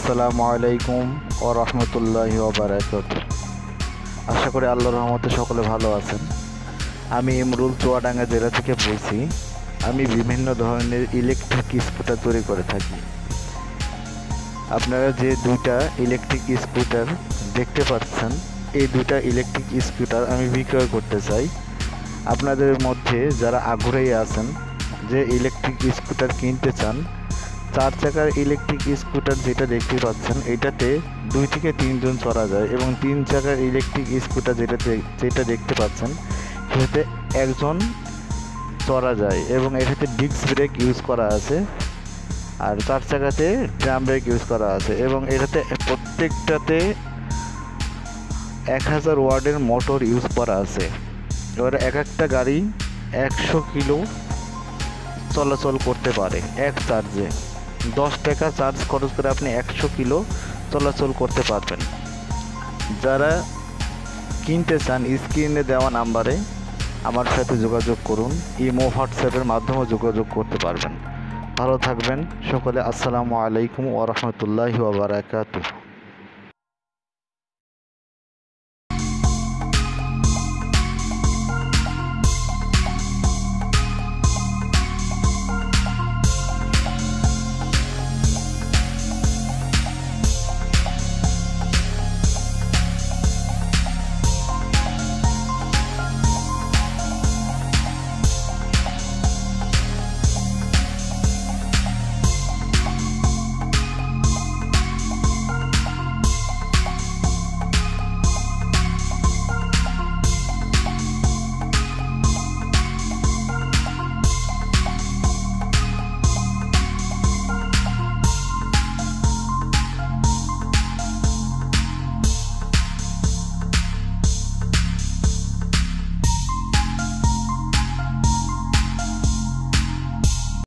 আসসালামু আলাইকুম ওয়া রাহমাতুল্লাহি ওয়া বারাকাতুহু। আশা করি আল্লাহর রহমতে সকলে ভালো আছেন। আমি ইমরুল চুয়াডাঙ্গা জেলা থেকে বলছি। আমি বিভিন্ন ধরনের ইলেকট্রিক স্কুটার তৈরি করে থাকি। আপনারা যে দুইটা ইলেকট্রিক স্কুটার দেখতে পাচ্ছেন, এই দুইটা ইলেকট্রিক স্কুটার আমি বিক্রয় করতে চাই। আপনাদের মধ্যে যারা আগ্রহী আছেন যে ইলেকট্রিক স্কুটার কিনতে চান, 4 চাকার ইলেকট্রিক স্কুটার যেটা দেখতে পাচ্ছেন, এটাতে 2 থেকে 3 জন চড়া যায় এবং 3 চাকার ইলেকট্রিক স্কুটার যেটা দেখতে পাচ্ছেন, সেটাতে একজন চড়া যায় এবং এটাতে ডিস্ক ব্রেক ইউজ করা আছে। আর 4 চাকাতে ড্রাম ব্রেক ইউজ করা আছে এবং এটাতে প্রত্যেকটাতে 1000 ওয়াটের মোটর ইউজ করা আছে। এবারে একটা গাড়ি 100 কিলো চলাচল করতে পারে এক চার্জে। 10 টাকা চার্জ খরচ করে আপনি 100 কিলো চলাচল করতে পারবেন। যারা কিনতে চান, স্ক্রিনে দেওয়া নাম্বারে আমার সাথে যোগাযোগ করুন। ইমো হোয়াটসঅ্যাপের মাধ্যমে যোগাযোগ করতে পারবেন। ভালো থাকবেন সকলে। আসসালামু আলাইকুম ওয়া রাহমাতুল্লাহি ওয়া বারাকাতুহু।